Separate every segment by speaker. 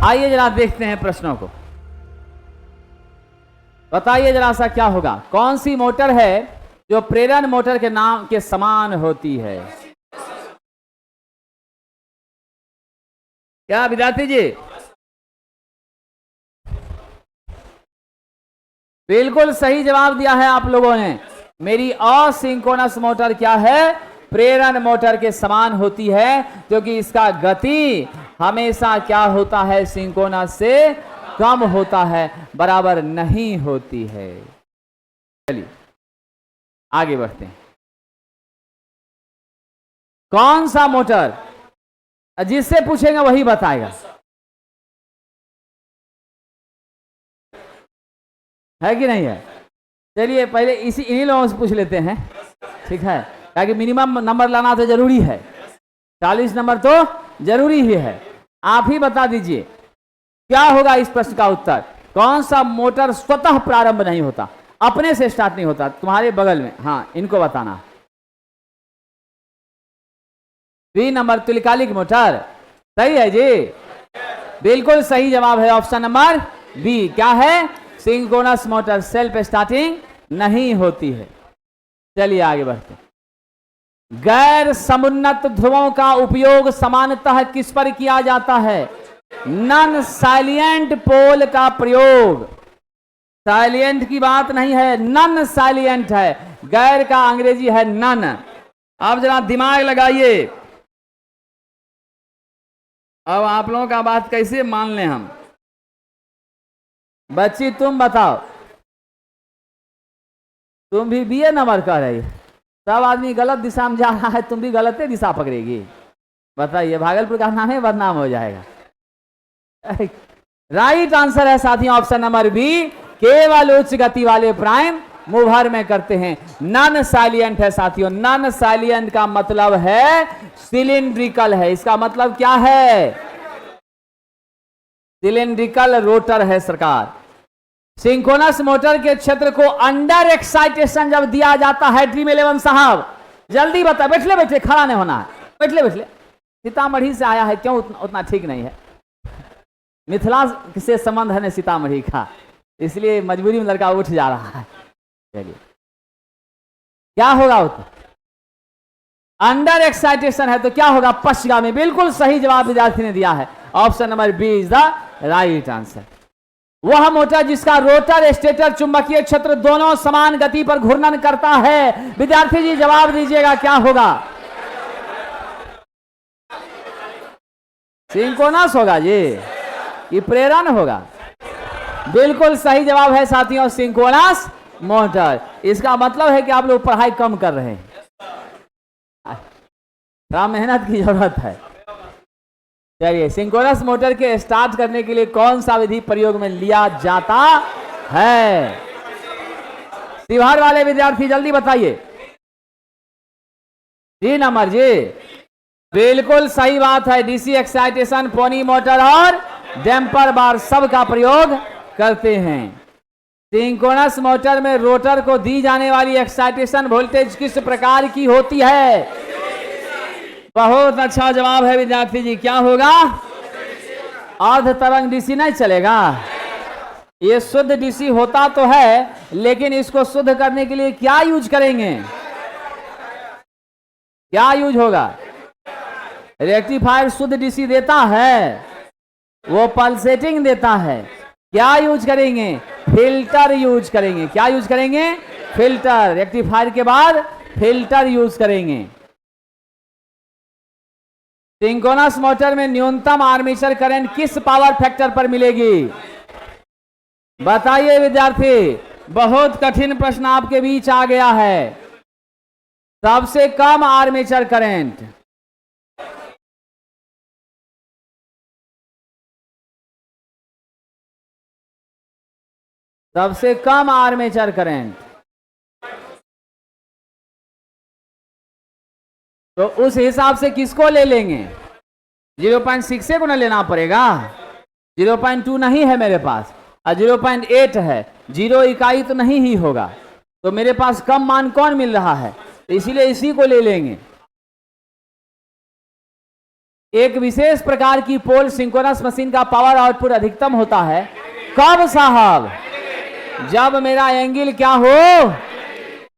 Speaker 1: आइए जरा देखते हैं प्रश्नों को। बताइए जरा सा क्या होगा। कौन सी मोटर है जो प्रेरण मोटर के नाम के समान होती है? क्या विद्यार्थी जी? बिल्कुल सही जवाब दिया है आप लोगों ने। मेरी असिंक्रोनस मोटर क्या है? प्रेरण मोटर के समान होती है, क्योंकि इसका गति हमेशा क्या होता है? सिंक्रोनस से कम होता है, बराबर नहीं होती है। चलिए आगे बढ़ते हैं। कौन सा मोटर? जिससे पूछेंगे वही बताएगा, है कि नहीं है? चलिए पहले इन्हीं लोगों से पूछ लेते हैं, ठीक है? ताकि मिनिमम नंबर लाना तो जरूरी है, 40 नंबर तो जरूरी ही है। आप ही बता दीजिए क्या होगा इस प्रश्न का उत्तर। कौन सा मोटर स्वतः प्रारंभ नहीं होता, अपने से स्टार्ट नहीं होता? तुम्हारे बगल में, हाँ, इनको बताना। 3 नंबर तुल्यकालिक मोटर। सही है जी, बिल्कुल सही जवाब है ऑप्शन नंबर बी। क्या है? सिंक्रोनस मोटर सेल्फ स्टार्टिंग नहीं होती है। चलिए आगे बढ़ते हैं। गैर समुन्नत ध्रुवों का उपयोग सामान्यतः किस पर किया जाता है? नॉन साइलिएंट पोल का प्रयोग। साइलिएंट की बात नहीं है, नॉन साइलिएंट है। गैर का अंग्रेजी है नॉन। अब जरा दिमाग लगाइए। अब आप लोगों का बात कैसे मान लें हम? बच्ची तुम बताओ, तुम भी बीए नंबर कर रही, सब आदमी गलत दिशा में जा रहा है, तुम भी गलत दिशा पकड़ेगी? बताइए, भागलपुर का नाम है, बदनाम हो जाएगा। राइट आंसर है साथियों ऑप्शन नंबर बी। केवल उच्च गति वाले प्राइम मूवर में करते हैं। नॉन साइलिएंट है साथियों। नॉन साइलिएंट का मतलब है सिलिंड्रिकल है। इसका मतलब क्या है? सिलिंड्रिकल रोटर है सरकार। सिंक्रोनस मोटर के क्षेत्र को अंडर एक्साइटेशन जब दिया जाता है, ड्रीम 11 साहब जल्दी बता। बैठले बैठले, खड़ा नहीं होना है, बैठले बैठले। सीतामढ़ी से आया है, क्यों उतना ठीक नहीं है? मिथिला से संबंध है न सीतामढ़ी का, इसलिए मजबूरी में लड़का उठ जा रहा है। चलिए क्या होगा उत्तर? अंडर एक्साइटेशन है तो क्या होगा? पश्चिगामी। बिल्कुल सही जवाब विद्यार्थी ने दिया है, option number B is the right answer. वह मोटर जिसका रोटर स्टेटर चुंबकीय क्षेत्र दोनों समान गति पर घूर्णन करता है। विद्यार्थी जी जवाब दीजिएगा, क्या होगा? सिंक्रोनस होगा जी, ये प्रेरण होगा? बिल्कुल सही जवाब है साथियों, सिंक्रोनस मोटर। इसका मतलब है कि आप लोग पढ़ाई कम कर रहे हैं, थोड़ा मेहनत की जरूरत है। चलिए, सिंक्रोनस मोटर के स्टार्ट करने के लिए कौन सा विधि प्रयोग में लिया जाता है? शिवहर वाले विद्यार्थी जल्दी बताइए। 3 नंबर जी, बिल्कुल सही बात है। डीसी एक्साइटेशन, पोनी मोटर और डैम्पर बार सब का प्रयोग करते हैं। सिंक्रोनस मोटर में रोटर को दी जाने वाली एक्साइटेशन वोल्टेज किस प्रकार की होती है? बहुत अच्छा जवाब है विद्यार्थी जी, क्या होगा? अर्ध तरंग डीसी नहीं चलेगा। ये शुद्ध डीसी होता तो है, लेकिन इसको शुद्ध करने के लिए क्या यूज करेंगे? क्या यूज होगा? रेक्टिफायर शुद्ध डीसी देता है, वो पल्सेटिंग देता है। क्या यूज करेंगे? फिल्टर यूज करेंगे। क्या यूज करेंगे? फिल्टर। रेक्टिफायर के बाद फिल्टर यूज करेंगे। सिंक्रोनस मोटर में न्यूनतम आर्मेचर करंट किस पावर फैक्टर पर मिलेगी? बताइए विद्यार्थी, बहुत कठिन प्रश्न आपके बीच आ गया है। सबसे कम आर्मेचर करंट, सबसे कम आर्मेचर करंट, तो उस हिसाब से किसको ले लेंगे? 0.6 को ना लेना पड़ेगा। 0.2 नहीं है मेरे पास और 0.8 है, 0 इकाई तो नहीं ही होगा, तो मेरे पास कम मान कौन मिल रहा है? इसीलिए इसी को ले लेंगे। एक विशेष प्रकार की पोल सिंक्रोनस मशीन का पावर आउटपुट अधिकतम होता है कब साहब? जब मेरा एंगल क्या हो,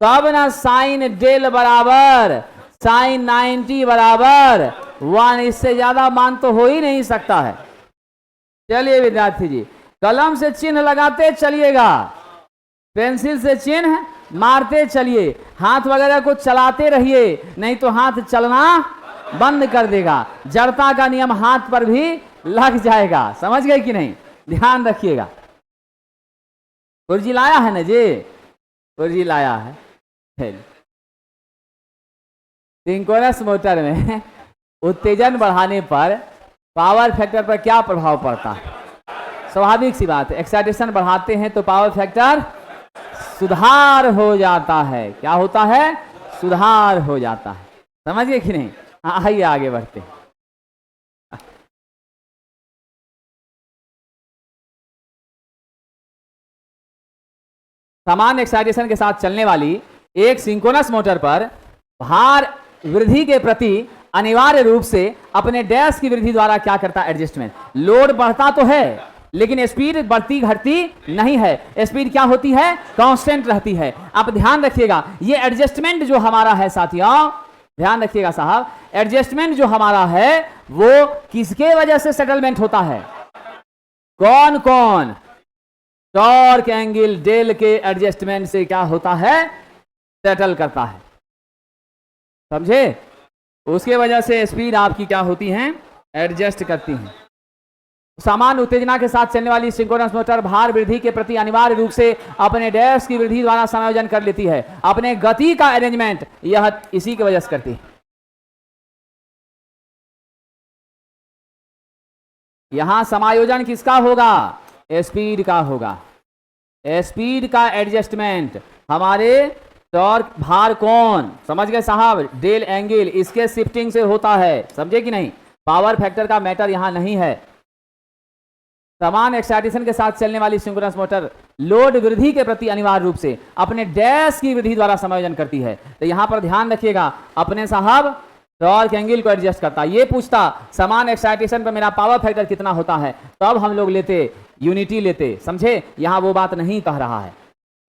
Speaker 1: तब ना साइन डेल बराबर साइन 90 बराबर 1, इससे ज्यादा मान तो हो ही नहीं सकता है। चलिए विद्यार्थी जी, कलम से चिन्ह लगाते चलिएगा, पेंसिल से चिन्ह मारते चलिए, हाथ वगैरह को चलाते रहिए, नहीं तो हाथ चलना बंद कर देगा। जड़ता का नियम हाथ पर भी लग जाएगा, समझ गए कि नहीं? ध्यान रखिएगा। कुर्जी लाया है ना जी? कुर्जी लाया है। सिंक्रोनस मोटर में उत्तेजन बढ़ाने पर पावर फैक्टर पर क्या प्रभाव पड़ता है? स्वाभाविक सी बात है, एक्साइटेशन बढ़ाते हैं तो पावर फैक्टर सुधार हो जाता है। क्या होता है? सुधार हो जाता है। समझिए कि नहीं? आइए आगे बढ़ते हैं। समान एक्साइटेशन के साथ चलने वाली एक सिंक्रोनस मोटर पर भार वृद्धि के प्रति अनिवार्य रूप से अपने डैश की वृद्धि द्वारा क्या करता है? एडजस्टमेंट। लोड बढ़ता तो है लेकिन स्पीड बढ़ती घटती नहीं है, स्पीड क्या होती है? कांस्टेंट रहती है। आप ध्यान रखिएगा, ये एडजस्टमेंट जो हमारा है साथियों, ध्यान रखिएगा साहब, एडजस्टमेंट जो हमारा है वो किसके वजह से सेटलमेंट होता है? कौन कौन? टॉर्क एंगल डेल के एडजस्टमेंट से क्या होता है? सेटल करता है। समझे? उसके वजह से स्पीड आपकी क्या होती है? एडजस्ट करती है। समान उत्तेजना के साथ चलने वाली सिंक्रोनस मोटर भार वृद्धि के प्रति अनिवार्य रूप से अपने डैश की वृद्धि द्वारा समायोजन कर लेती है। अपने गति का अरेंजमेंट यह इसी की वजह से करती है। यहां समायोजन किसका होगा? स्पीड का होगा। स्पीड का एडजस्टमेंट हमारे टॉर्क भार कौन? समझ गए साहब? डेल एंगल, इसके शिफ्टिंग से होता है। समझे कि नहीं? पावर फैक्टर का मैटर यहां नहीं है। समान एक्साइटेशन के साथ चलने वाली सिंक्रोनस मोटर लोड वृद्धि के प्रति अनिवार्य रूप से अपने डैश की वृद्धि द्वारा समायोजन करती है। तो यहां पर ध्यान रखिएगा, अपने साहब टॉर्क एंगल को एडजस्ट करता। ये पूछता समान एक्साइटेशन पर मेरा पावर फैक्टर कितना होता है, तब हम लोग लेते यूनिटी लेते। समझे? यहां वो बात नहीं कह रहा है।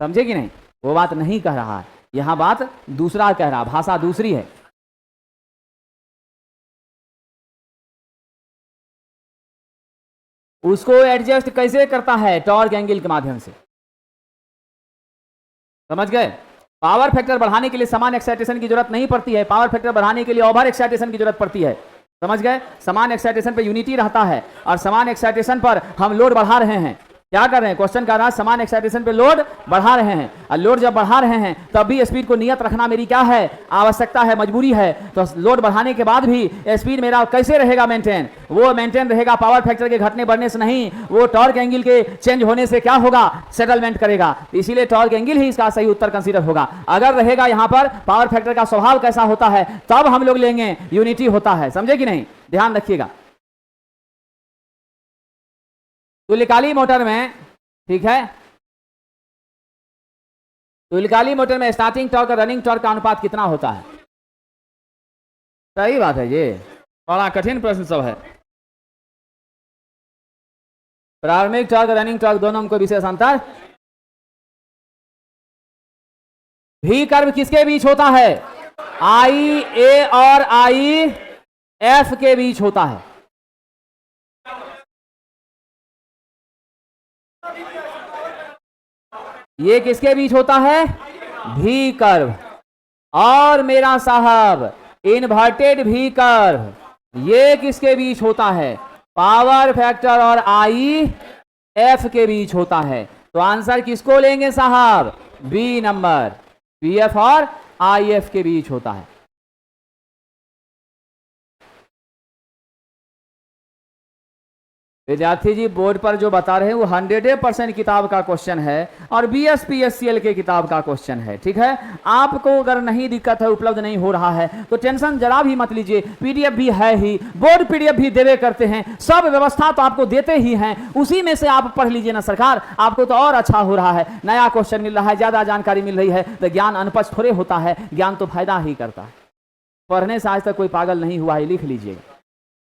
Speaker 1: समझे कि नहीं? वो बात नहीं कह रहा है, यहां बात दूसरा कह रहा, भाषा दूसरी है। उसको एडजस्ट कैसे करता है? टॉर्क एंगल के माध्यम से। समझ गए? पावर फैक्टर बढ़ाने के लिए समान एक्साइटेशन की जरूरत नहीं पड़ती है, पावर फैक्टर बढ़ाने के लिए ओवर एक्साइटेशन की जरूरत पड़ती है। समझ गए? समान एक्साइटेशन पे यूनिटी रहता है और समान एक्साइटेशन पर हम लोड बढ़ा रहे हैं। क्या कर रहे हैं? क्वेश्चन कर रहा है समान एक्साइटेशन पे लोड बढ़ा रहे हैं, और लोड जब बढ़ा रहे हैं तब भी स्पीड को नियत रखना मेरी क्या है? आवश्यकता है, मजबूरी है। तो लोड बढ़ाने के बाद भी स्पीड मेरा कैसे रहेगा मेंटेन? वो मेंटेन रहेगा पावर फैक्टर के घटने बढ़ने से नहीं, वो टॉर्क एंगल के चेंज होने से क्या होगा? सेटलमेंट करेगा। इसीलिए टॉर्क एंगल ही इसका सही उत्तर कंसीडर होगा। अगर रहेगा यहां पर पावर फैक्टर का स्वभाव कैसा होता है, तब हम लोग लेंगे यूनिटी होता है। समझे कि नहीं? ध्यान रखिएगा। तुल्यकाली मोटर में, ठीक है, तुल्यकाली मोटर में स्टार्टिंग टॉर्क और रनिंग टॉर्क का अनुपात कितना होता है? सही बात है, ये बड़ा कठिन प्रश्न सब है। प्रारंभिक टॉर्क और रनिंग टॉर्क दोनों को विशेष अंतर। भी कर्व किसके बीच होता है? आई ए और आई एफ के बीच होता है। ये किसके बीच होता है? भी कर्व। और मेरा साहब इन्वर्टेड भी कर्व ये किसके बीच होता है? पावर फैक्टर और आई एफ के बीच होता है। तो आंसर किसको लेंगे साहब? बी नंबर, पी एफ और आई एफ के बीच होता है। विद्यार्थी जी बोर्ड पर जो बता रहे हैं वो 100% किताब का क्वेश्चन है और BSPSCL के किताब का क्वेश्चन है। ठीक है, आपको अगर नहीं दिक्कत है, उपलब्ध नहीं हो रहा है तो टेंशन जरा भी मत लीजिए। PDF भी है ही, बोर्ड PDF भी देवे करते हैं, सब व्यवस्था तो आपको देते ही हैं, उसी में से आप पढ़ लीजिए ना सरकार, आपको तो और अच्छा हो रहा है। नया क्वेश्चन मिल रहा है, ज्यादा जानकारी मिल रही है, तो ज्ञान अनपढ़ थोड़े होता है, ज्ञान तो फायदा ही करता है। पढ़ने से आज तक कोई पागल नहीं हुआ है, लिख लीजिएगा।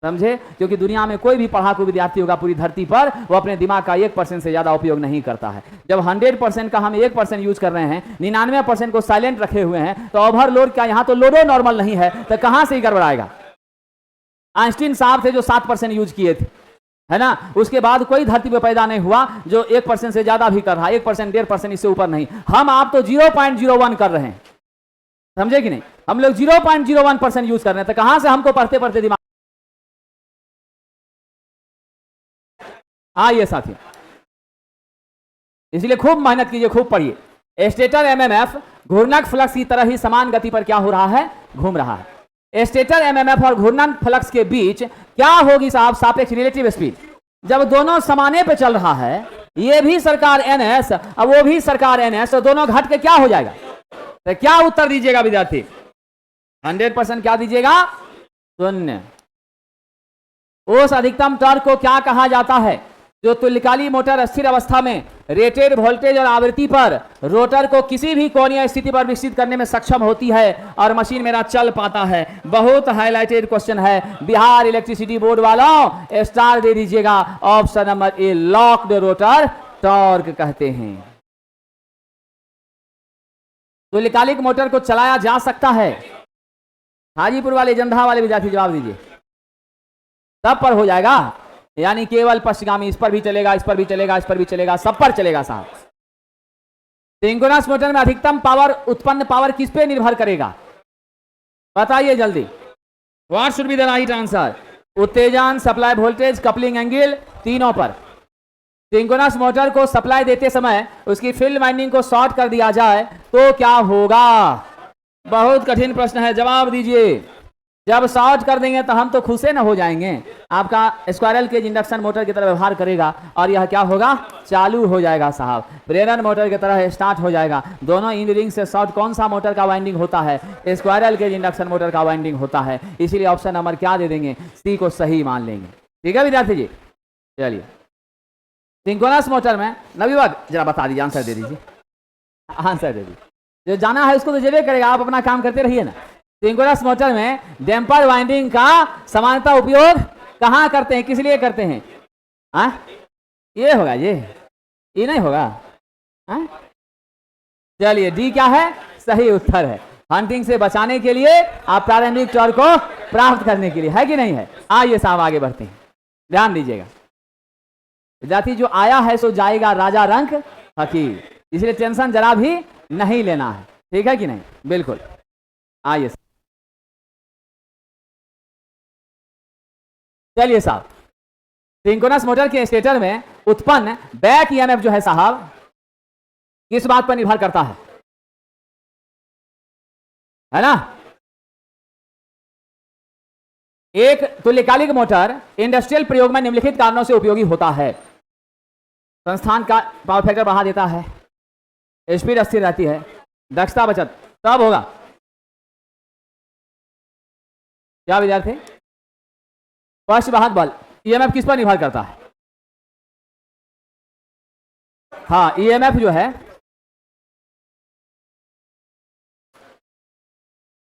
Speaker 1: समझे? क्योंकि दुनिया में कोई भी पढ़ाकू विद्यार्थी होगा पूरी धरती पर, वो अपने दिमाग का 1% से ज्यादा उपयोग नहीं करता है। जब 100% का हम 1% यूज कर रहे हैं, 99% को साइलेंट रखे हुए हैं, तो ओवरलोड क्या, यहां तो लोडो नॉर्मल नहीं है, तो कहां से ही गड़बड़ाएगा? आइंस्टीन साहब थे जो 7% यूज किए थे, है ना, उसके बाद कोई धरती पे पैदा नहीं हुआ जो 1% से ज्यादा भी कर रहा है, 1%, 1.5% इससे ऊपर नहीं। हम आप तो 0.01 कर रहे हैं, समझे कि नहीं? हम लोग 0.01% यूज कर रहे हैं, तो कहां से हमको पढ़ते पढ़ते दिमाग। हाँ ये साथी, इसलिए खूब मेहनत कीजिए, खूब पढ़िए। स्टेटर एमएमएफ घूर्णक फ्लक्स की तरह ही समान गति पर क्या हो रहा है? घूम रहा है। स्टेटर एमएमएफ और घूर्णन फ्लक्स के बीच क्या होगी साहब? सापेक्ष, रिलेटिव स्पीड। जब दोनों समाने पे चल रहा है, ये भी सरकार ns और वो भी सरकार ns, तो दोनों घट के क्या हो जाएगा? तो क्या उत्तर दीजिएगा विद्यार्थी? 100% क्या दीजिएगा? शून्य। उस अधिकतम टॉर्क को क्या कहा जाता है जो तुल्यकाली मोटर स्थिर अवस्था में रेटेड वोल्टेज और आवृत्ति पर रोटर को किसी भी कोणीय स्थिति पर विकसित करने में सक्षम होती है और मशीन मेरा चल पाता है? बहुत हाईलाइटेड क्वेश्चन है। बिहार इलेक्ट्रिसिटी बोर्ड वालों स्टार दे दीजिएगा। Option number A, locked rotor torque कहते हैं। तुल्यकालिक मोटर को चलाया जा सकता है? हाजीपुर वाले, जंधा वाले विद्यार्थी जवाब दीजिए। सब पर हो जाएगा, यानी केवल पश्चिमगामी, इस पर भी चलेगा, इस पर भी चलेगा, इस पर भी चलेगा, सब पर चलेगा साहब। सिंक्रोनस मोटर में अधिकतम पावर, उत्पन्न पावर किस पे निर्भर करेगा? बताइए जल्दी। What should be the right answer? उत्तेजन, सप्लाई वोल्टेज, कपलिंग एंगल, तीनों पर। सिंक्रोनस मोटर को सप्लाई देते समय उसकी फील्ड वाइंडिंग को शॉर्ट कर दिया जाए तो क्या होगा? बहुत कठिन प्रश्न है, जवाब दीजिए। जब शॉर्ट कर देंगे तो हम तो खुशे न हो जाएंगे। आपका स्क्वायरल केज इंडक्शन मोटर की तरह व्यवहार करेगा और यह क्या होगा? चालू हो जाएगा साहब। प्रेरण मोटर की तरह स्टार्ट हो जाएगा। दोनों इन रिंग से शॉर्ट कौन सा मोटर का वाइंडिंग होता है? स्क्वायरल केज इंडक्शन मोटर का वाइंडिंग होता है। इसीलिए ऑप्शन नंबर क्या दे देंगे? सी को सही मान लेंगे। ठीक है विद्यार्थी जी, चलिए। सिंक्रोनस मोटर में नवीवत जरा बता दीजिए, आंसर दे दीजिए, आंसर दे दीजिए। जो जाना है उसको तो जरूर करेगा, आप अपना काम करते रहिए ना। सिंक्रोनस मोटर में डैम्पर वाइंडिंग का सामान्यतः उपयोग कहाँ करते हैं, किस लिए करते हैं? ये होगा, ये नहीं होगा। चलिए, डी क्या है? सही उत्तर है। हंटिंग से बचाने के लिए, आप प्रारंभिक टॉर्क को प्राप्त करने के लिए, है कि नहीं है? आइए साहब आगे बढ़ते हैं, ध्यान दीजिएगा विद्यार्थी। जो आया है सो जाएगा, राजा रंक फकीर, इसलिए टेंशन जरा भी नहीं लेना है, ठीक है कि नहीं? बिल्कुल। आइए चलिए साहब, सिंक्रोनस मोटर के स्टेटर में उत्पन्न बैक ईएमएफ जो है साहब, किस बात पर निर्भर करता है ना? एक तुल्यकालिक मोटर इंडस्ट्रियल प्रयोग में निम्नलिखित कारणों से उपयोगी होता है। संस्थान का पावर फैक्टर बढ़ा देता है, स्पीड स्थिर रहती है, दक्षता बचत, तब होगा क्या विद्यार्थी? पश्च वाहक बल। ईएमएफ किस पर निर्भर करता है? हाँ, ईएमएफ जो है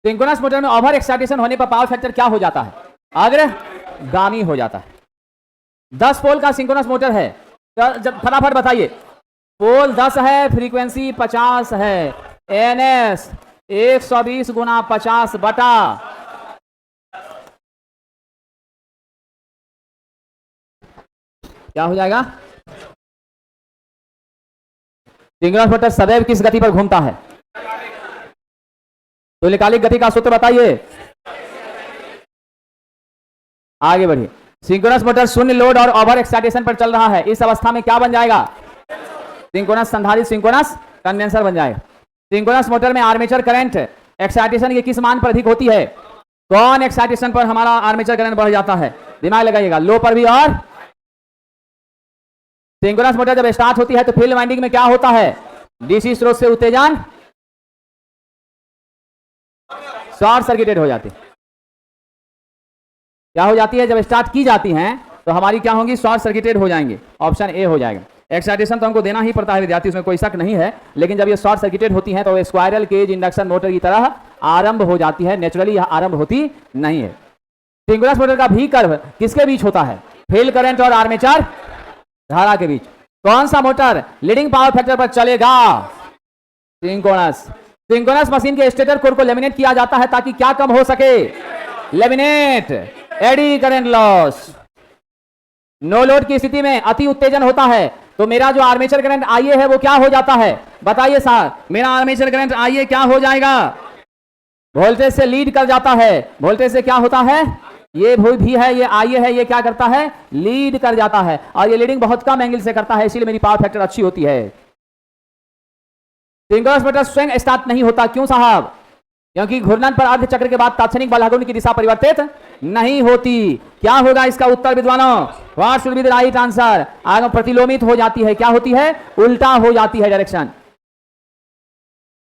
Speaker 1: सिंक्रोनस मोटर में ओवर एक्साइटेशन होने पर पावर फैक्टर क्या हो जाता है? अग्रगामी हो जाता है। 10 पोल का सिंक्रोनस मोटर है, जब फटाफट बताइए। पोल 10 है, फ्रीक्वेंसी 50 है, एनएस 120 गुना 50 बटा क्या हो जाएगा? सिंक्रोनस मोटर सदैव किस गति पर घूमता है? तुल्यकालिक गति का सूत्र बताइए, आगे बढ़िए। सिंक्रोनस मोटर शून्य लोड और ओवर एक्साइटेशन पर चल रहा है, इस अवस्था में क्या बन जाएगा? सिंक्रोनस संधारित्र, सिंक्रोनस कंडेंसर बन जाएगा। सिंक्रोनस मोटर में आर्मेचर करंट एक्साइटेशन के किस मान पर अधिक होती है? कौन एक्साइटेशन पर हमारा आर्मेचर करंट बढ़ जाता है? दिमाग लगाइएगा, लो पर भी। और सिंक्रोनस मोटर जब स्टार्ट होती है तो फील्ड वाइंडिंग में क्या होता है? डीसी स्रोत से उत्तेजन शॉर्ट सर्किटेड हो जाती है। क्या हो जाती है? जब स्टार्ट की जाती हैं तो हमारी क्या होंगी? शॉर्ट सर्किटेड हो जाएंगे। ऑप्शन ए हो जाएगा। एक्साइटेशन तो हमको देना ही पड़ता है विद्यार्थी, उसमें कोई शक नहीं है, लेकिन जब ये शॉर्ट सर्किटेड होती हैं तो स्क्वायरल केज इंडक्शन मोटर की तरह आरंभ हो जाती है, नेचुरली यह आरंभ होती नहीं है। सिंक्रोनस मोटर का भी कर्व किसके बीच होता है? फील्ड करंट और आर्मेचर धारा के बीच। कौन सा मोटर लीडिंग पावर फैक्टर पर चलेगा? सिंक्रोनस। सिंक्रोनस मशीन के स्टेटर कोर को लेमिनेट किया जाता है ताकि क्या कम हो सके? Laminate, eddy current loss. No load की स्थिति में अति उत्तेजन होता है तो मेरा जो आर्मेचर करंट आईए है वो क्या हो जाता है? बताइए साहब, मेरा आर्मेचर करंट आईए क्या हो जाएगा? वोल्टेज से लीड कर जाता है। वोल्टेज से क्या होता है? ये भी है, ये आईए है, ये क्या करता है? लीड कर जाता है। और ये लीडिंग बहुत कम एंगल से करता है, इसीलिए मेरी पावर फैक्टर अच्छी होती है। सिंक्रोनस मोटर स्वयं स्टार्ट नहीं होता। क्यों साहब? क्योंकि घूर्णन पर अर्ध चक्र के बाद तात्क्षणिक बल आघूर्ण की दिशा परिवर्तित नहीं होती। क्या होगा इसका उत्तर विद्वानों? What should be the right answer? आगे प्रतिलोमित हो जाती है। क्या होती है? उल्टा हो जाती है डायरेक्शन।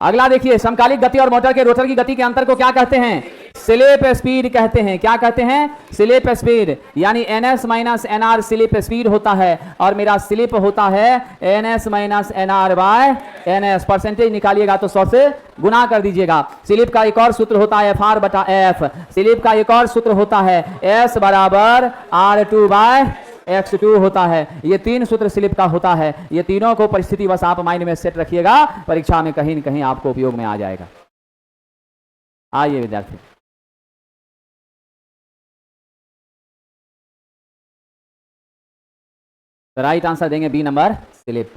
Speaker 1: अगला देखिए, समकालिक गति और मोटर के रोटर की गति के अंतर को क्या कहते हैं? स्लिप स्पीड कहते हैं। क्या कहते हैं? Slip speed. यानी ns minus NR slip speed होता है और मेरा स्लिप होता है ns minus NR by ns। Percentage निकालिएगा तो 100 से गुना कर दीजिएगा। स्लिप का एक और सूत्र होता है FR बटा F। स्लिप का एक और सूत्र होता है S बराबर R2 बाय x2 होता है। ये तीन सूत्र स्लिप का होता है। ये तीनों को परिस्थिति बस आप माइंड में सेट रखिएगा, परीक्षा में कहीं न कहीं आपको उपयोग में आ जाएगा। आइए विद्यार्थी, तो राइट आंसर देंगे बी नंबर, स्लिप।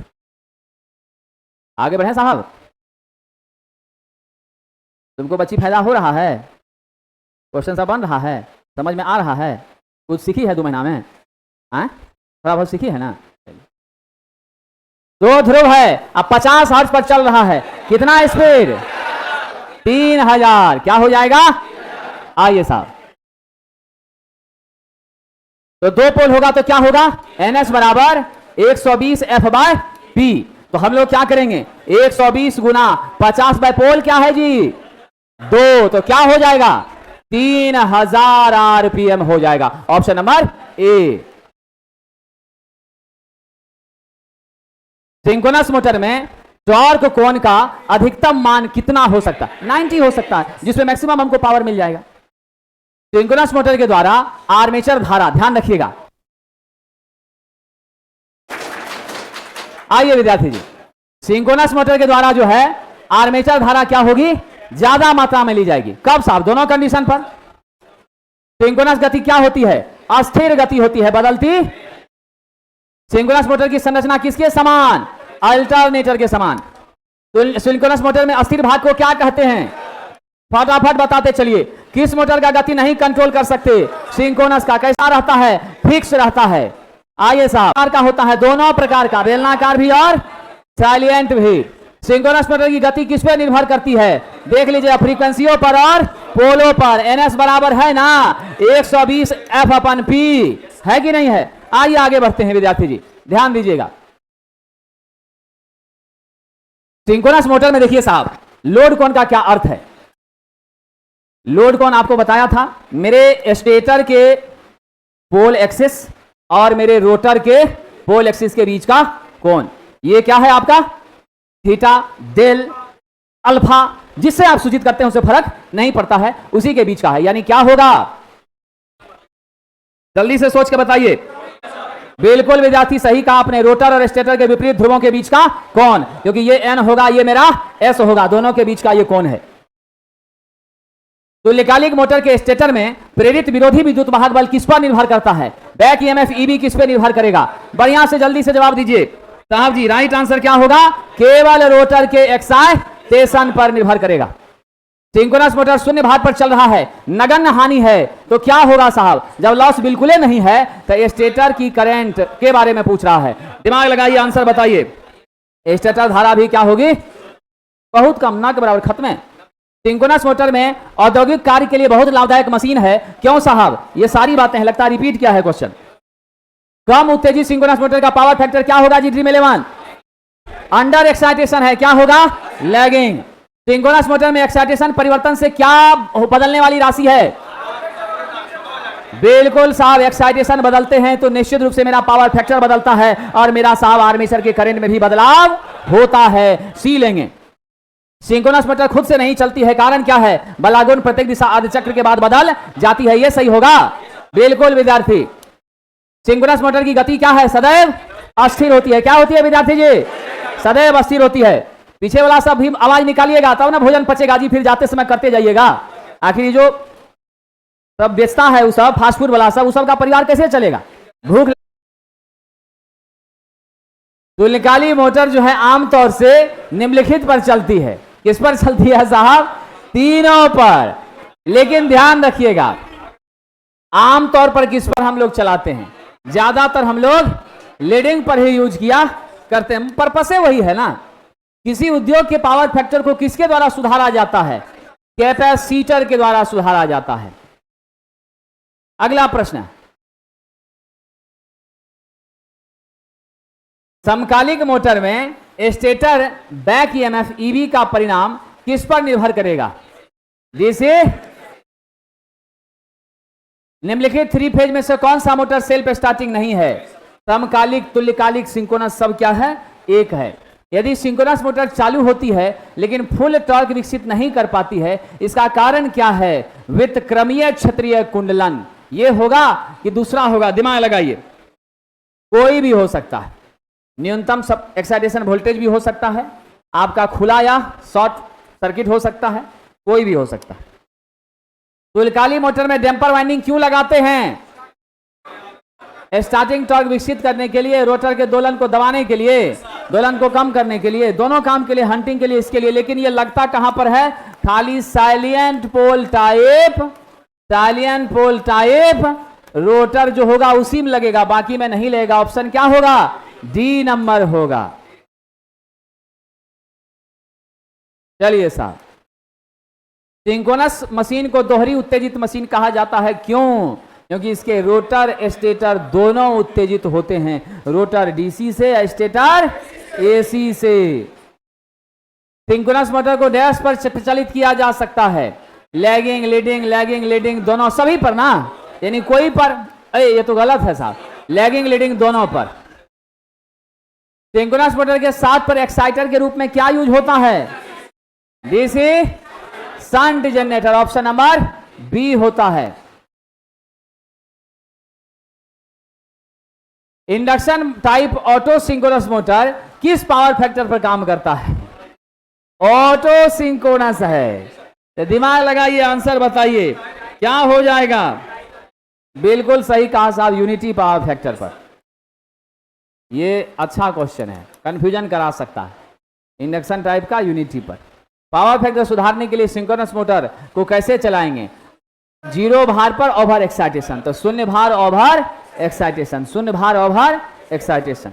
Speaker 1: आगे बढ़े साहब। तुमको बच्ची फायदा हो रहा है? क्वेश्चन सब बन रहा है? समझ में आ रहा है? कुछ सीखी है 2 महीना में? थोड़ा बहुत सीखी है ना? 2 ध्रुव है, अब 50 हर्ट्ज पर चल रहा है। कितना स्पीड? 3000। क्या हो जाएगा? आइए साहब, तो 2 पोल होगा तो क्या होगा? NS बराबर 120 F बाय P। तो हम लोग क्या करेंगे? 120 गुना 50 बाय पोल क्या है जी? 2। तो क्या हो जाएगा? 3000 RPM हो जाएगा। Option number A. Synchronous motor में टॉर्क कोण का अधिकतम मान कितना हो सकता है? 90 हो सकता है, जिसमें मैक्सिमम हमको पावर मिल जाएगा। सिंक्रोनस मोटर के द्वारा आर्मेचर धारा, ध्यान रखिएगा। आइए विद्यार्थी जी, सिंक्रोनस मोटर के द्वारा जो है आर्मेचर धारा क्या होगी? ज्यादा मात्रा में ली जाएगी। कब साहब? दोनों कंडीशन पर। सिंक्रोनस गति क्या होती है? अस्थिर गति होती है, बदलती। सिंक्रोनस मोटर की संरचना किसके समान? अल्टरनेटर के समान। तो सिंक्रोनस मोटर में अस्थिर भाग को क्या कहते हैं? फटाफट बताते चलिए। किस मोटर का गति नहीं कंट्रोल कर सकते? सिंक्रोनस का। कैसा रहता है? फिक्स रहता है। आइए साहब, का होता है दोनों प्रकार का, बेलनाकार भी और सैलिएंट भी। सिंक्रोनस मोटर की गति किस पे निर्भर करती है? देख लीजिए, फ्रीक्वेंसियों पर और पोलों पर। NS बराबर है ना 120 F अपन P, है कि नहीं है? आइए आगे बढ़ते हैं विद्यार्थी जी, ध्यान दीजिएगा। सिंक्रोनस मोटर में देखिए साहब, लोड कोण का क्या अर्थ है? लोड कोण आपको बताया था, मेरे स्टेटर के पोल एक्सिस और मेरे रोटर के पोल एक्सिस के बीच का कोण, ये क्या है आपका? थीटा, डेल, अल्फा, जिससे आप सूचित करते हैं उससे फर्क नहीं पड़ता है, उसी के बीच का है। यानी क्या होगा? जल्दी से सोच के बताइए। बिल्कुल विद्यार्थी, सही कहा आपने। रोटर और स्टेटर के विपरीत ध्रुवों के बीच का कोण, क्योंकि ये N होगा, ये मेरा S होगा, दोनों के बीच का ये कोण है। तुल्यकालिक मोटर के स्टेटर में प्रेरित विरोधी विद्युत वाहक बल किस पर निर्भर करता है? बैक EMF EB किस पर निर्भर करेगा? बढ़िया से जल्दी से जवाब दीजिए साहब जी। राइट आंसर क्या होगा? केवल रोटर के एक्साइटेशन पर निर्भर करेगा। सिंक्रोनस मोटर शून्य भार पर चल रहा है, नगण्य हानि है, तो क्या होगा साहब? जब लॉस बिल्कुल नहीं है तो स्टेटर की करंट के बारे में पूछ रहा है। दिमाग लगाइए, आंसर बताइए। स्टेटर धारा भी क्या होगी? बहुत कम, ना के बराबर, खत्म है। सिंक्रोनस मोटर में औद्योगिक कार्य के लिए बहुत लाभदायक मशीन है। क्यों साहब? ये सारी बातें हैं, लगता है रिपीट किया है क्वेश्चन। कम उत्तेजित सिंक्रोनस मोटर का पावर फैक्टर क्या होगा जी? ड्रीम 11 अंडर एक्साइटेशन है, क्या होगा? लैगिंग। सिंक्रोनस मोटर में एक्साइटेशन परिवर्तन से क्या बदलने वाली राशि है? बिल्कुल साहब, एक्साइटेशन बदलते हैं तो निश्चित रूप से मेरा पावर फैक्टर बदलता है और मेरा साहब आर्मेचर के करंट में भी बदलाव होता है। सी लेंगे। सिंक्रोनस मोटर खुद से नहीं चलती है, कारण क्या है? बलागुण प्रत्येक दिशा आधे चक्र के बाद बदल जाती है, ये सही होगा। बिल्कुल विद्यार्थी, सिंक्रोनस मोटर की गति क्या है? सदैव अस्थिर होती है। क्या होती है विद्यार्थी जी? सदैव अस्थिर होती है। पीछे वाला सब भी आवाज निकालिएगा तब ना भोजन पचेगा जी, फिर जाते समय करते जाइएगा। आखिर जो सब बेचता है वो सब फास्ट फूड वाला सब, उस सब का परिवार कैसे चलेगा? भूख। तुल्यकाली मोटर जो है आमतौर से निम्नलिखित पर चलती है। किस पर चलती है साहब? तीनों पर। लेकिन ध्यान रखिएगा, आमतौर पर किस पर हम लोग चलाते हैं? ज्यादातर हम लोग लीडिंग पर ही यूज किया करते हैं। पर्पस वही है ना। किसी उद्योग के पावर फैक्टर को किसके द्वारा सुधारा जाता है? कैपेसिटर के द्वारा सुधारा जाता है। अगला प्रश्न, समकालिक मोटर में स्टेटर बैक ईएमएफ ईबी का परिणाम किस पर निर्भर करेगा? जैसे निम्नलिखित थ्री फेज में से कौन सा मोटर सेल्फ स्टार्टिंग नहीं है? समकालिक, तुल्यकालिक, सिंक्रोनस सब क्या है? एक है। यदि सिंक्रोनस मोटर चालू होती है लेकिन फुल टॉर्क विकसित नहीं कर पाती है, इसका कारण क्या है? व्युत्क्रमीय क्षत्रीय कुंडलन। यह होगा कि दूसरा होगा? दिमाग लगाइए, कोई भी हो सकता है। न्यूनतम सब एक्साइटेशन वोल्टेज भी हो सकता है, आपका खुला या शॉर्ट सर्किट हो सकता है, कोई भी हो सकता है। तुल्यकालिक मोटर में डैम्पर वाइंडिंग क्यों लगाते हैं? स्टार्टिंग टॉर्क विकसित करने के लिए, रोटर के दोलन को दबाने के लिए, दोलन को कम करने के लिए, दोनों काम के लिए, हंटिंग के लिए, इसके लिए। लेकिन ये लगता कहां पर है? खाली साइलिएंट पोल टाइप, साइलिएंट पोल टाइप रोटर जो होगा उसी में लगेगा, बाकी में नहीं लगेगा। ऑप्शन क्या होगा? डी नंबर होगा। चलिए साहब, सिंक्रोनस मशीन को दोहरी उत्तेजित मशीन कहा जाता है। क्यों? क्योंकि इसके रोटर स्टेटर दोनों उत्तेजित होते हैं, रोटर डीसी से, स्टेटर एसी से। सिंक्रोनस मोटर को डैश पर प्रचलित किया जा सकता है, लैगिंग लीडिंग दोनों, सभी पर ना, यानी कोई पर। अरे ये तो गलत है साहब, लैगिंग लीडिंग दोनों पर। सिंक्रोनस मोटर के 7 पर एक्साइटर के रूप में क्या यूज होता है? DC shunt generator, option number B होता है। Induction type auto synchronous motor किस पावर फैक्टर पर काम करता है? ऑटो सिंक्रोनस है। तो दिमाग लगाइए, आंसर बताइए क्या हो जाएगा? बिल्कुल सही कहा साहब, यूनिटी पावर फैक्टर पर। ये अच्छा क्वेश्चन है, कंफ्यूजन करा सकता है। इंडक्शन टाइप का यूनिटी पर। पावर फैक्टर सुधारने के लिए सिंक्रोनस मोटर को कैसे चलाएंगे? 0 भार पर ओवर एक्साइटेशन, तो शून्य भार ओवर एक्साइटेशन, शून्य भार ओवर एक्साइटेशन।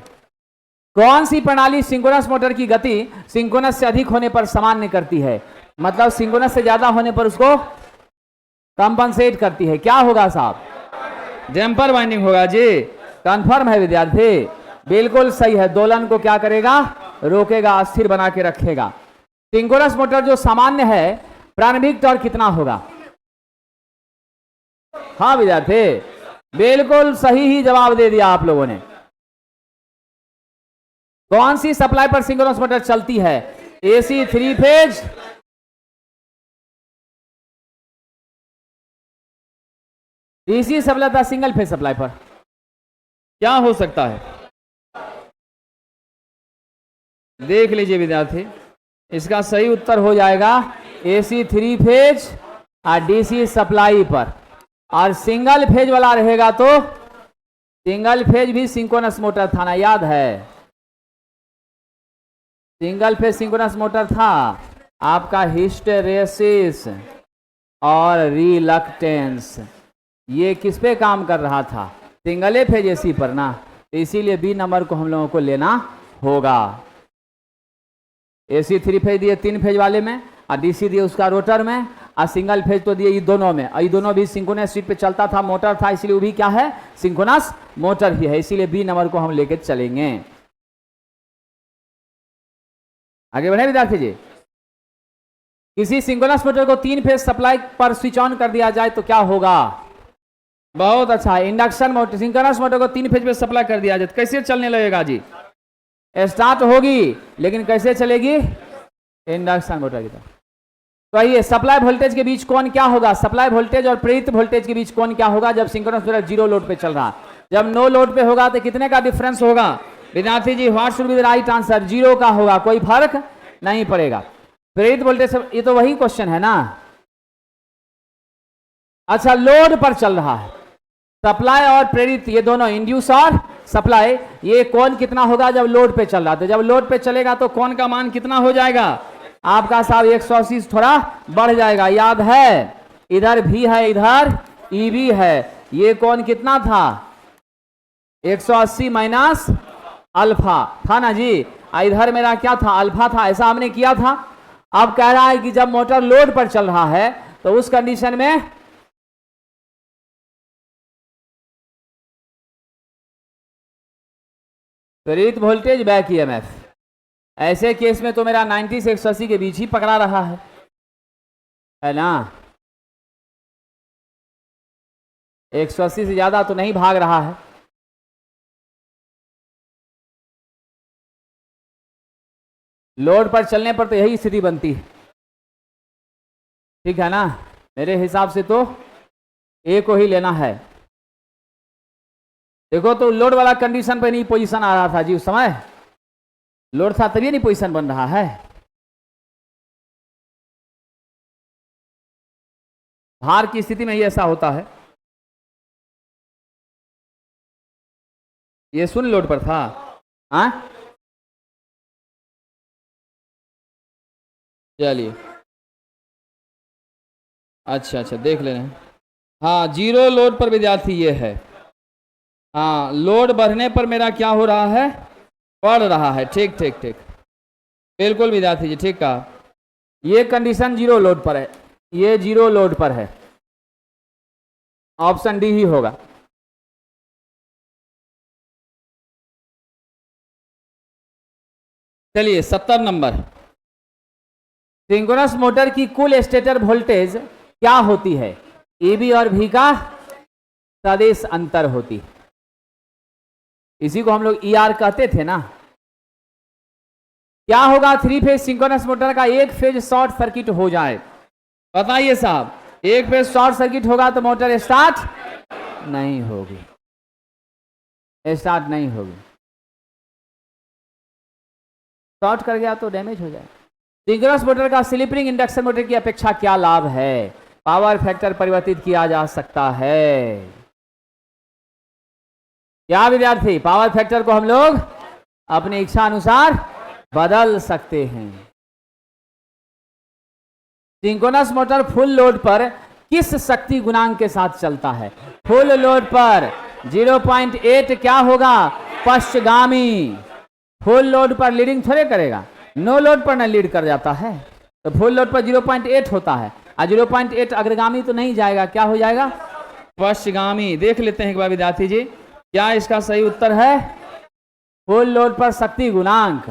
Speaker 1: कौन सी प्रणाली सिंक्रोनस मोटर की गति सिंक्रोनस से अधिक होने पर सामान्य करती है? मतलब सिंक्रोनस से ज्यादा होने पर उसको कंपनसेट करती है। क्या होगा साहब? डैम्पर वाइंडिंग होगा जी। कंफर्म है विद्यार्थी? बिल्कुल सही है। दोलन को क्या करेगा? रोकेगा, स्थिर बना के रखेगा। सिंक्रोनस मोटर जो सामान्य है, प्रारंभिक टॉर्क कितना होगा? हाँ विद्यार्थी, बिल्कुल सही ही जवाब दे दिया आप लोगों ने। कौन सी सप्लाई पर सिंक्रोनस मोटर चलती है? एसी 3 फेज, डीसी सप्लाई था सिंगल फेज सप्लाई पर? क्या हो सकता है? देख लीजिए विद्यार्थी, इसका सही उत्तर हो जाएगा एसी 3 फेज और डीसी सप्लाई पर। और सिंगल फेज वाला रहेगा तो सिंगल फेज भी सिंक्रोनस मोटर था ना, याद है? सिंगल फेज सिंक्रोनस मोटर था आपका हिस्टेरेसिस और रिलक्टेंस। ये किस पे काम कर रहा था? सिंगल फेज एसी पर ना, इसीलिए बी नंबर को हम लोगों को लेना होगा। एसी 3 फेज दिए 3 फेज वाले में, और डीसी दिए उसका रोटर में, और सिंगल फेज तो दिए ये दोनों में। ये दोनों भी सिंक्रोनस स्पीड पे चलता था, मोटर था, इसलिए वो भी क्या है? सिंक्रोनस मोटर ही है। इसीलिए बी नंबर को हम लेके चलेंगे। आगे बढ़े विद्यार्थी जी। किसी सिंक्रोनस मोटर को 3 फेज सप्लाई पर स्विच ऑन कर दिया जाए तो क्या होगा? बहुत अच्छा। इंडक्शन मोटर, सिंक्रोनस मोटर को 3 फेज पे सप्लाई कर दिया जाए तो कैसे चलने लगेगा जी? स्टार्ट होगी, लेकिन कैसे चलेगी? इंडक्शन मोटर की तरफ। तो आइए, सप्लाई वोल्टेज के बीच कोण क्या होगा? सप्लाई वोल्टेज और प्रेरित वोल्टेज के बीच कोण क्या होगा जब सिंक्रोनस मोटर जीरो लोड पे चल रहा है? जब नो लोड पे होगा तो कितने का डिफरेंस होगा? विद्यार्थी जी, what should be the right answer? Zero का होगा, कोई फर्क नहीं पड़ेगा। प्रेरित वोल्टेज, ये तो वही क्वेश्चन है ना। अच्छा, लोड पर चल रहा है, सप्लाई और प्रेरित ये दोनों, इंड्यूस और सप्लाई, ये कोण कितना होगा जब लोड पे चल रहा है? तो जब लोड पे चलेगा तो कोण का मान कितना हो जाएगा आपका साहब? 180 थोड़ा बढ़ जाएगा, याद है? इधर भी है, इधर ई भी है। ये कोण कितना था? 180 माइनस अल्फा था ना जी। इधर मेरा क्या था? अल्फा था। ऐसा हमने किया था। अब कह रहा है कि जब मोटर लोड पर चल रहा है तो उस कंडीशन में प्रेरित वोल्टेज बैक ईएमएफ, ऐसे केस में तो मेरा 90 से 180 के बीच ही पकड़ा रहा है ना। 180 से ज्यादा तो नहीं भाग रहा है। लोड पर चलने पर तो यही स्थिति बनती है, ठीक है ना। मेरे हिसाब से तो ए को ही लेना है। देखो, तो लोड वाला कंडीशन पे नहीं पोजीशन आ रहा था जी, उस समय लोड था तभी नहीं पोजीशन बन रहा है। भार की स्थिति में ही ऐसा होता है। ये शून्य लोड पर था। हाँ, चलिए, अच्छा देख ले रहे हैं। हाँ, जीरो लोड पर विद्यार्थी ये है। हाँ, लोड बढ़ने पर मेरा क्या हो रहा है? बढ़ रहा है। ठीक, बिल्कुल विद्यार्थी जी, ठीक कहा। ये कंडीशन जीरो लोड पर है, ये जीरो लोड पर है। ऑप्शन डी ही होगा। चलिए, 70 नंबर। सिंक्रोनस मोटर की कुल स्टेटर वोल्टेज क्या होती है? AB और V का सदिश अंतर होती है। इसी को हम लोग ER कहते थे ना। क्या होगा थ्री फेज सिंक्रोनस मोटर का? एक फेज शॉर्ट सर्किट हो जाए, बताइए साहब। एक फेज शॉर्ट सर्किट होगा तो मोटर स्टार्ट नहीं होगी, शॉर्ट कर गया तो डैमेज हो जाए। सिंक्रोनस मोटर का स्लिप रिंग इंडक्शन मोटर की अपेक्षा क्या लाभ है? पावर फैक्टर परिवर्तित किया जा सकता है। क्या विद्यार्थी? पावर फैक्टर को हम लोग अपनी इच्छा अनुसार बदल सकते हैं। सिंक्रोनस मोटर फुल लोड पर किस शक्ति गुणांक के साथ चलता है? फुल लोड पर 0.8 क्या होगा? पश्चगामी। फुल लोड पर लीडिंग थोड़े करेगा, नो लोड पर ना लीड कर जाता है। तो फुल लोड पर 0.8 होता है, और 0.8 अग्रगामी तो नहीं जाएगा, क्या हो जाएगा? पश्चगामी। देख लेते हैं एक बार विद्यार्थी जी, क्या इसका सही उत्तर है? फुल लोड पर शक्ति गुणांक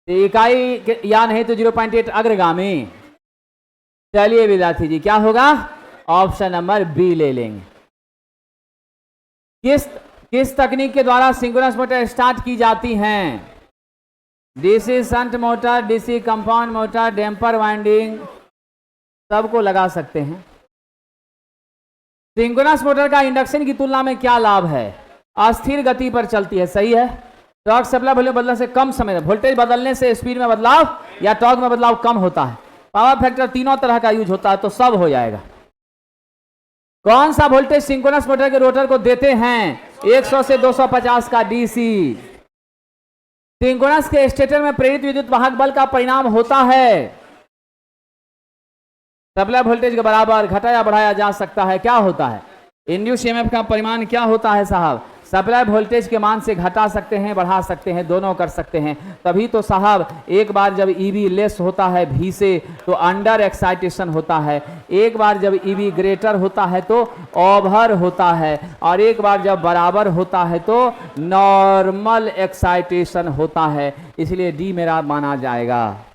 Speaker 1: इकाई या नहीं तो 0.8 अग्रगामी। चलिए विद्यार्थी जी, क्या होगा? ऑप्शन नंबर बी ले लेंगे। किस तकनीक के द्वारा सिंक्रोनस मोटर स्टार्ट की जाती हैं? DC shunt motor, DC compound motor, damper winding, सबको लगा सकते हैं। सिंक्रोनस मोटर का इंडक्शन की तुलना में क्या लाभ है? अस्थिर गति पर चलती है, सही है। टॉर्क सप्लाई वॉल्यूम बदलने से कम समय में, वोल्टेज बदलने से स्पीड में बदलाव या टॉर्क में बदलाव कम होता है। पावर फैक्टर तीनों तरह का यूज होता है, तो सब हो जाएगा। कौन सा वोल्टेज सिंक्रोनस मोटर के रोटर को देते हैं? 100 से 250 का डीसी। सिंक्रोनस के स्टेटर में प्रेरित विद्युत वाहक बल का परिणाम होता है सप्लाई वोल्टेज के बराबर घटाया बढ़ाया जा सकता है। क्या होता है? इंड्यूस ईएमएफ का परिमाण क्या होता है साहब? सप्लाई वोल्टेज के मान से घटा सकते हैं, बढ़ा सकते हैं, दोनों कर सकते हैं। तभी तो साहब एक बार जब ईबी लेस होता है भी से तो अंडर एक्साइटेशन होता है, एक बार जब ईबी ग्रेटर होता है तो ओवर होता है, और एक बार जब बराबर होता है तो नॉर्मल एक्साइटेशन होता है। इसलिए डी मेरा माना जाएगा।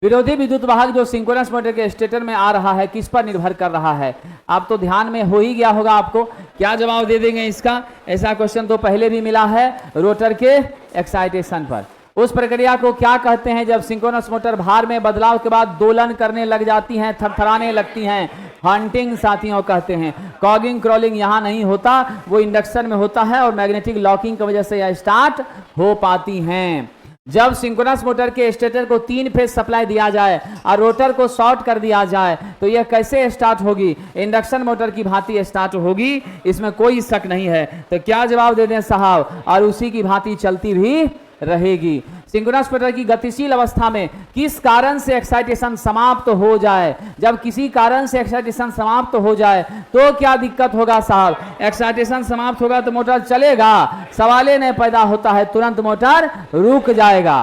Speaker 1: विरोधी विद्युत वाहक जो सिंक्रोनस मोटर के स्टेटर में आ रहा है किस पर निर्भर कर रहा है? आप तो ध्यान में हो ही गया होगा आपको। क्या जवाब दे देंगे इसका? ऐसा क्वेश्चन तो पहले भी मिला है, रोटर के एक्साइटेशन पर। उस प्रक्रिया को क्या कहते हैं जब सिंक्रोनस मोटर भार में बदलाव के बाद दोलन करने लग जाती हैं, थरथराने लगती हैं? हंटिंग साथियों कहते हैं। कॉगिंग क्रॉलिंग यहां नहीं होता, वो इंडक्शन में होता है और मैग्नेटिक लॉकिंग की वजह से यह स्टार्ट हो पाती हैं। जब सिंक्रोनस मोटर के स्टेटर को 3 फेज सप्लाई दिया जाए और रोटर को शॉर्ट कर दिया जाए तो यह कैसे स्टार्ट होगी? इंडक्शन मोटर की भांति स्टार्ट होगी, इसमें कोई शक नहीं है। तो क्या जवाब दे दें साहब? और उसी की भांति चलती भी रहेगी। सिंक्रोनस मोटर की गतिशील अवस्था में किस कारण से एक्साइटेशन समाप्त हो जाए? जब किसी कारण से एक्साइटेशन समाप्त हो जाए तो क्या दिक्कत होगा साहब? एक्साइटेशन समाप्त होगा तो मोटर चलेगा, सवाल ही नहीं पैदा होता है, तुरंत मोटर रुक जाएगा।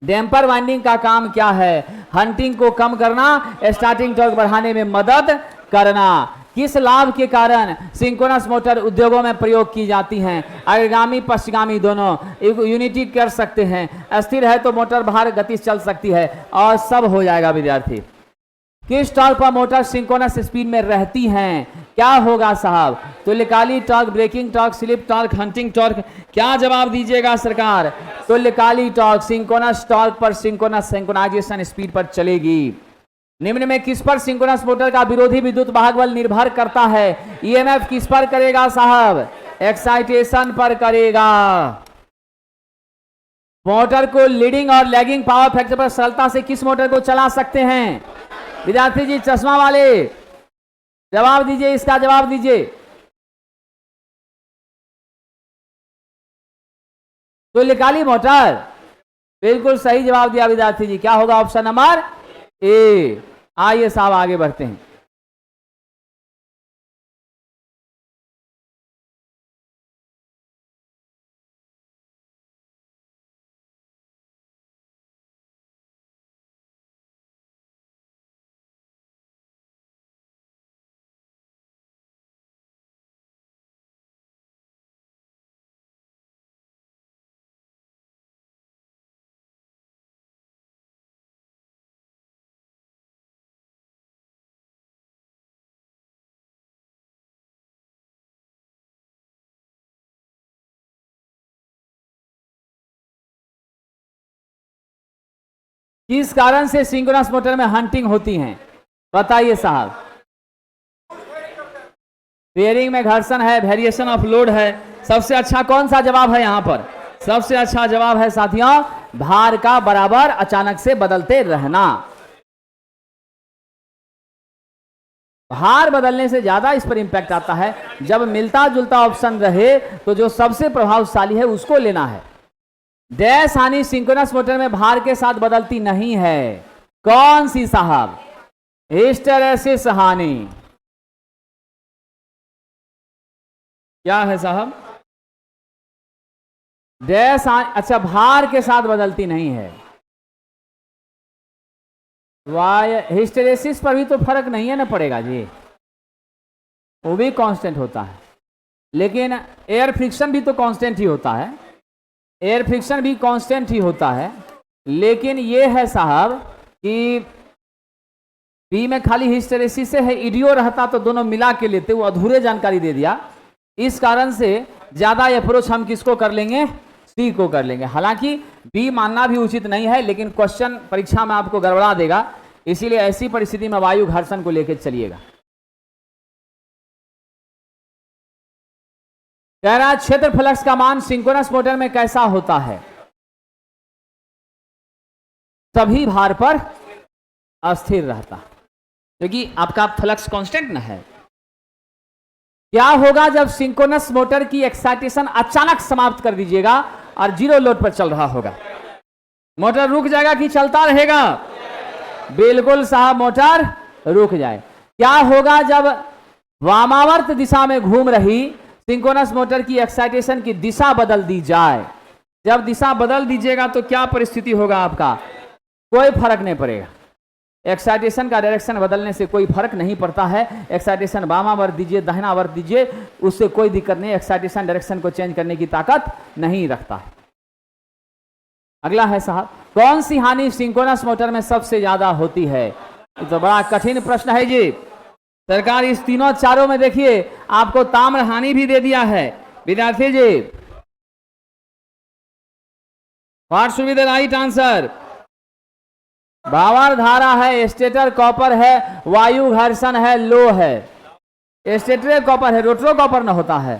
Speaker 1: डैम्पर वाइंडिंग का काम क्या है? हंटिंग को कम करना, स्टार्टिंग टॉर्क बढ़ाने में मदद करना। किस लाभ के कारण सिंक्रोनस मोटर उद्योगों में प्रयोग की जाती हैं? अग्रगामी पश्चगामी दोनों यूनिटी कर सकते हैं, अस्थिर है तो मोटर बाहर गति चल सकती है और सब हो जाएगा विद्यार्थी। किस टॉर्क पर मोटर सिंक्रोनस स्पीड में रहती हैं? क्या होगा साहब? तुल्यकाली torque, braking torque, slip torque, hunting torque? क्या जवाब दीजिएगा सरकार? तुल्यकाली टॉर्क सिंक्रोनस टॉर्क पर सिंक्रोनाइजेशन स्पीड पर चलेगी। निम्न में किस पर सिंक्रोनस मोटर का विरोधी विद्युत वाहक बल निर्भर करता है? ईएमएफ किस पर करेगा साहब? एक्साइटेशन पर करेगा। मोटर को लीडिंग और लैगिंग पावर फैक्टर पर सरलता से किस मोटर को चला सकते हैं? विद्यार्थी जी चश्मा वाले जवाब दीजिए, इसका जवाब दीजिए। तुल्यकाली मोटर, बिल्कुल सही जवाब दिया विद्यार्थी जी। क्या होगा ऑप्शन नंबर ए? आइए साहब आगे बढ़ते हैं। किस कारण से सिंक्रोनस मोटर में हंटिंग होती है? बताइए साहब। बेयरिंग में घर्षण है, वेरिएशन ऑफ लोड है। सबसे अच्छा कौन सा जवाब है यहां पर? सबसे अच्छा जवाब है साथियों भार का बराबर अचानक से बदलते रहना। भार बदलने से ज्यादा इस पर इंपैक्ट आता है। जब मिलता जुलता ऑप्शन रहे तो जो सबसे प्रभावशाली है उसको लेना है। डैश हानि सिंक्रोनस मोटर में भार के साथ बदलती नहीं है। कौन सी साहब? हिस्टेरेसिस हानि। क्या है साहब? डैश हानि, अच्छा भार के साथ बदलती नहीं है। हिस्टेरेसिस पर भी तो फर्क नहीं है ना पड़ेगा जी, वो भी कांस्टेंट होता है। लेकिन एयर फ्रिक्शन भी तो कांस्टेंट ही होता है, एयर फ्रिक्शन भी कांस्टेंट ही होता है। लेकिन ये है साहब कि बी में खाली हिस्टेरेसिस से है, ईडीओ रहता तो दोनों मिला के लेते, वो अधूरे जानकारी दे दिया। इस कारण से ज्यादा अप्रोच हम किसको कर लेंगे? सी को कर लेंगे। हालांकि बी मानना भी उचित नहीं है, लेकिन क्वेश्चन परीक्षा में आपको गड़बड़ा देगा, इसीलिए ऐसी परिस्थिति में वायु घर्षण को लेकर चलिएगा। कह रहा क्षेत्र फ्लक्स का मान सिंक्रोनस मोटर में कैसा होता है? सभी भार पर अस्थिर रहता, क्योंकि आपका फ्लक्स कांस्टेंट ना है। क्या होगा जब सिंक्रोनस मोटर की एक्साइटेशन अचानक समाप्त कर दीजिएगा और जीरो लोड पर चल रहा होगा? मोटर रुक जाएगा कि चलता रहेगा? बिल्कुल साहब मोटर रुक जाए। क्या होगा जब वामावर्त दिशा में घूम रही सिंक्रोनस मोटर की एक्साइटेशन की दिशा बदल दी जाए? जब दिशा बदल दीजिएगा तो क्या परिस्थिति होगा आपका? कोई फर्क नहीं पड़ेगा। एक्साइटेशन का डायरेक्शन बदलने से कोई फर्क नहीं पड़ता है। एक्साइटेशन वामावर्त दीजिए, दाहिनावर्त दीजिए, उससे कोई दिक्कत नहीं। एक्साइटेशन डायरेक्शन को चेंज करने की ताकत नहीं रखता है। अगला है साहब, कौन सी हानि सिंक्रोनस मोटर में सबसे ज्यादा होती है? तो बड़ा कठिन प्रश्न है जी। सरकार इस तीनों चारों में देखिए आपको ताम्र हानि भी दे दिया है। विद्यार्थी जी what should be the right answer? भावार धारा है, स्टेटर कॉपर है, वायु घर्षण है, लो है। स्टेटर कॉपर है, रोटरो कॉपर ना होता है,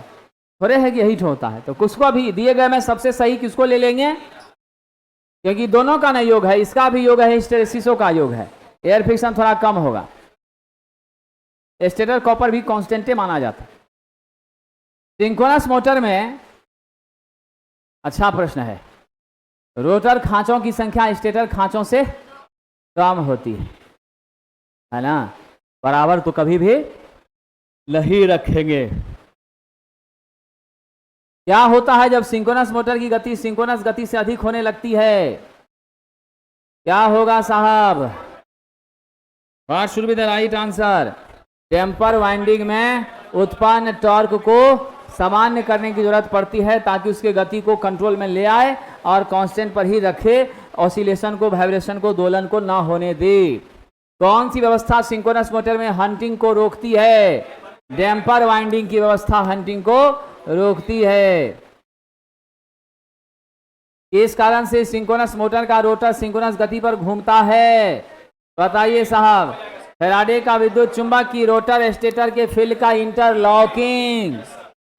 Speaker 1: थोड़े है कि हीट होता है। तो किसको भी दिए गए में सबसे सही किसको ले लेंगे? क्योंकि दोनों का ना योग है, इसका भी योग है, हिस्टेरेसिसो का योग है, एयर फ्रिक्शन थोड़ा कम होगा। स्टेटर कॉपर भी कांस्टेंटे माना जाता है। सिंक्रोनस मोटर में अच्छा प्रश्न है, रोटर खांचों की संख्या स्टेटर खांचों से कम होती है ना, बराबर तो कभी भी नहीं रखेंगे। क्या होता है जब सिंक्रोनस मोटर की गति सिंक्रोनस गति से अधिक होने लगती है? क्या होगा साहब? What should be the right answer? Damper winding में उत्पन्न टॉर्क को सामान्य करने की जरूरत पड़ती है ताकि उसके गति को कंट्रोल में ले आए और कांस्टेंट पर ही रखे, ऑसिलेशन को, वाइब्रेशन को, दोलन को ना होने दे। कौन सी व्यवस्था सिंक्रोनस मोटर में हंटिंग को रोकती है? डैम्पर वाइंडिंग की व्यवस्था हंटिंग को रोकती है। इस कारण से सिंक्रोनस मोटर का रोटर सिंक्रोनस गति पर घूमता है। बताइए साहब। फैराडे का विद्युत चुंबक की रोटर स्टेटर के फील्ड का इंटरलॉकिंग,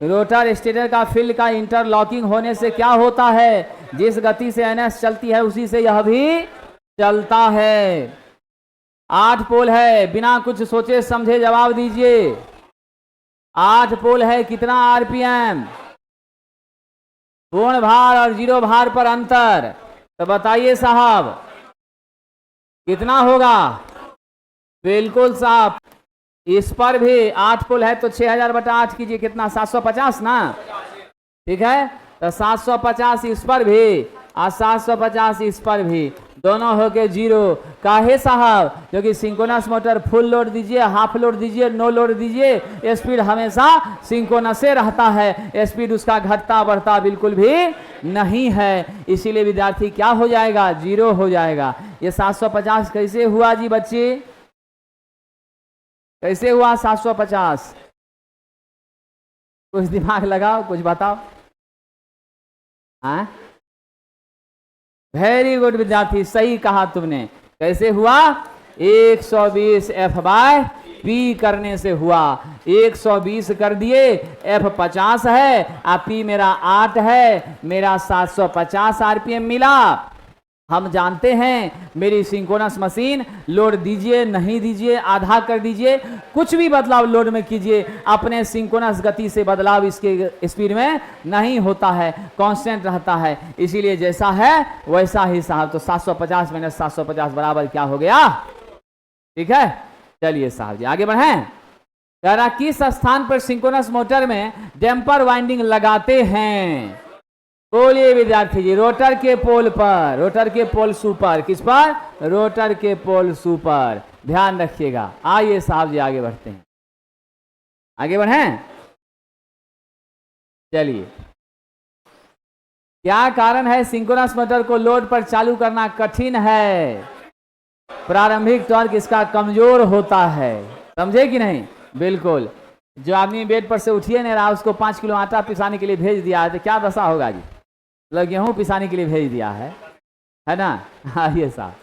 Speaker 1: रोटर स्टेटर का फील्ड का इंटरलॉकिंग होने से क्या होता है? जिस गति से एनएस चलती है उसी से यह भी चलता है। 8 पोल है, बिना कुछ सोचे समझे जवाब दीजिए। 8 पोल है, कितना आरपीएम? पूर्ण भार और जीरो भार पर अंतर, तो बताइए साहब कितना होगा? बिल्कुल साहब, इस पर भी 8 पोल है तो 6000/8 कीजिए, कितना? 750 ना, ठीक है। तो 750 इस पर भी और 750 इस पर भी, दोनों होके 0। काहे साहब? क्योंकि सिंक्रोनस मोटर फुल लोड दीजिए, हाफ लोड दीजिए, नो लोड दीजिए, स्पीड हमेशा सिंक्रोनस से रहता है, स्पीड उसका घटता बढ़ता बिल्कुल भी नहीं है। इसीलिए विद्यार्थी क्या हो जाएगा? 0 हो जाएगा। ये 750 कैसे हुआ जी बच्चे? कैसे हुआ 750? कुछ दिमाग लगाओ, कुछ बताओ। हाँ, वेरी गुड विद्यार्थी, सही कहा तुमने। कैसे हुआ? 120 F/P करने से हुआ। 120 कर दिए, F 50 है और P मेरा 8 है, मेरा 750 आरपीएम मिला। हम जानते हैं मेरी सिंक्रोनस मशीन, लोड दीजिए नहीं दीजिए, आधा कर दीजिए, कुछ भी बदलाव लोड में कीजिए, अपने सिंक्रोनस गति से बदलाव इसके स्पीड में नहीं होता है, कांस्टेंट रहता है। इसीलिए जैसा है वैसा ही साहब। तो 750 माइनस 750 बराबर क्या हो गया? ठीक है, चलिए साहब जी आगे बढ़ें। कह रहा किस स्थान पर सिंक्रोनस मोटर में डैम्पर वाइंडिंग लगाते हैं? बोलिए विद्यार्थी जी। रोटर के पोल पर, रोटर के पोल सुपर। किस पर? रोटर के पोल सुपर। ध्यान रखिएगा। आइए साहब जी आगे बढ़ते हैं, आगे बढ़ें। चलिए, क्या कारण है सिंक्रोनस मोटर को लोड पर चालू करना कठिन है? प्रारंभिक टॉर्क इसका कमजोर होता है। समझे कि नहीं? बिल्कुल। जो आदमी बेड पर से उठिए नहीं रहा, उसको 5 किलो आटा पिसाने के लिए भेज दिया है तो क्या दशा होगा जी? मतलब गेहूं पिसाने के लिए भेज दिया है ना? आइए साहब,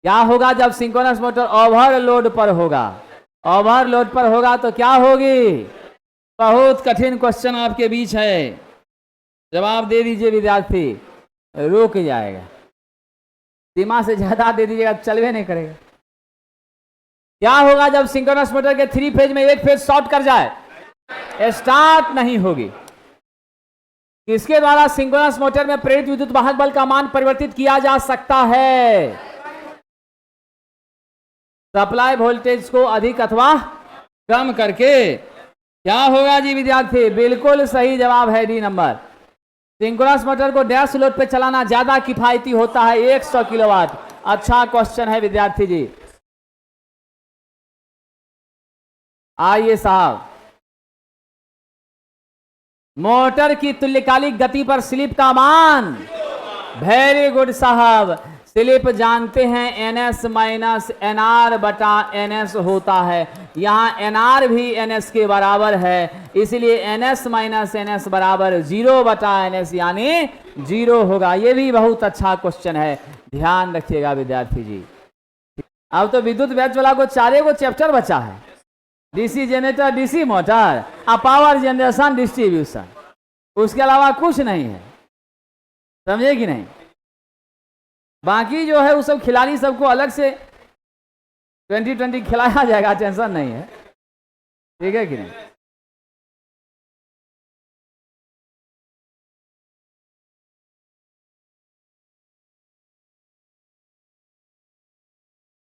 Speaker 1: क्या होगा जब सिंक्रोनस मोटर ओवरलोड पर होगा? ओवरलोड पर होगा तो क्या होगी? बहुत कठिन क्वेश्चन आपके बीच है, जवाब दे दीजिए विद्यार्थी। रुक जाएगा, सीमा से ज्यादा दे दीजिएगा चलवे नहीं करेगा। क्या होगा जब सिंक्रोनस मोटर के 3 फेज में एक फेज शॉर्ट कर जाए, स्टार्ट नहीं होगी? किसके द्वारा सिंक्रोनस मोटर में प्रेरित विद्युत वाहक बल का मान परिवर्तित किया जा सकता है? सप्लाई वोल्टेज को अधिक अथवा कम करके। क्या होगा जी विद्यार्थी? बिल्कुल सही जवाब है डी नंबर। सिंक्रोनस मोटर को डैश लोड पे चलाना ज्यादा किफायती होता है, 100 किलोवाट। अच्छा क्वेश्चन है विद्यार्थी जी। आइए साहब, मोटर की तुल्यकालिक गति पर स्लिप का मान। वेरी गुड साहब, स्लिप जानते हैं NS माइनस NR बटा NS होता है। यहां NR भी NS के बराबर है, इसलिए NS माइनस NS बराबर 0 बटा NS यानी 0 होगा। ये भी बहुत अच्छा क्वेश्चन है, ध्यान रखिएगा विद्यार्थी जी। अब तो विद्युत बैच वाला को 4 चैप्टर बचा है, DC generator, DC motor, power generation, distribution, उसके अलावा कुछ नहीं है, समझे कि नहीं। बाकी जो है वो सब खिलाड़ी सबको अलग से 2020 खिलाया जाएगा, टेंशन नहीं है, ठीक है कि नहीं।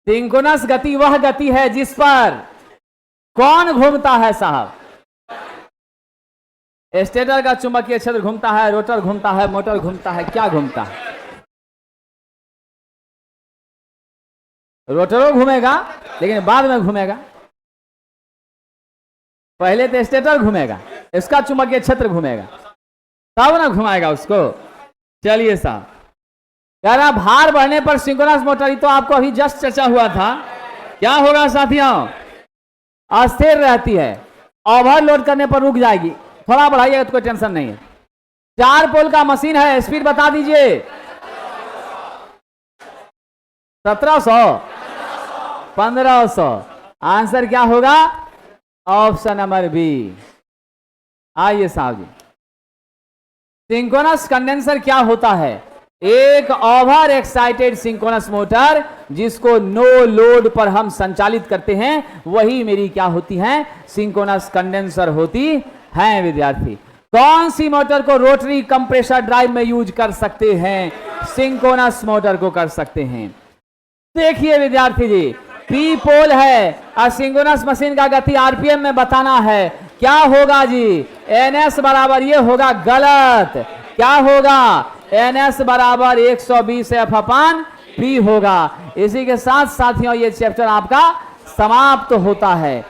Speaker 1: सिंक्रोनस गति वह गति है जिस पर कौन घूमता है साहब? स्टेटर का चुंबकीय क्षेत्र घूमता है, रोटर घूमता है, मोटर घूमता है, क्या घूमता है? रोटरो घूमेगा लेकिन बाद में घूमेगा, पहले तो स्टेटर घूमेगा, इसका चुंबकीय क्षेत्र घूमेगा, तब ना घुमाएगा उसको। चलिए साहब, कह रहा भार बढ़ने पर सिंक्रोनस मोटर, तो आपको अभी जस्ट चर्चा हुआ था, क्या होगा साथियों? अस्थिर रहती है, ओवरलोड करने पर रुक जाएगी। थोड़ा बढ़ाइएगा तो कोई टेंशन नहीं है। 4 पोल का मशीन है, स्पीड बता दीजिए। 1700, 1500। आंसर क्या होगा? Option number B. आइए साहब जी, सिंक्रोनस कंडेंसर क्या होता है? एक ओवर एक्साइटेड सिंक्रोनस मोटर जिसको नो लोड पर हम संचालित करते हैं, वही मेरी क्या होती है? सिंक्रोनस कंडेंसर होती है विद्यार्थी। कौन सी मोटर को रोटरी कंप्रेसर ड्राइव में यूज कर सकते हैं? सिंक्रोनस मोटर को कर सकते हैं। देखिए विद्यार्थी जी, पी पोल है और सिंक्रोनस मशीन का गति आरपीएम में बताना है, क्या होगा जी? एनएस बराबर, ये होगा गलत, क्या होगा? एनएस बराबर 120 F/P होगा। इसी के साथ साथियों ये चैप्टर आपका समाप्त होता है।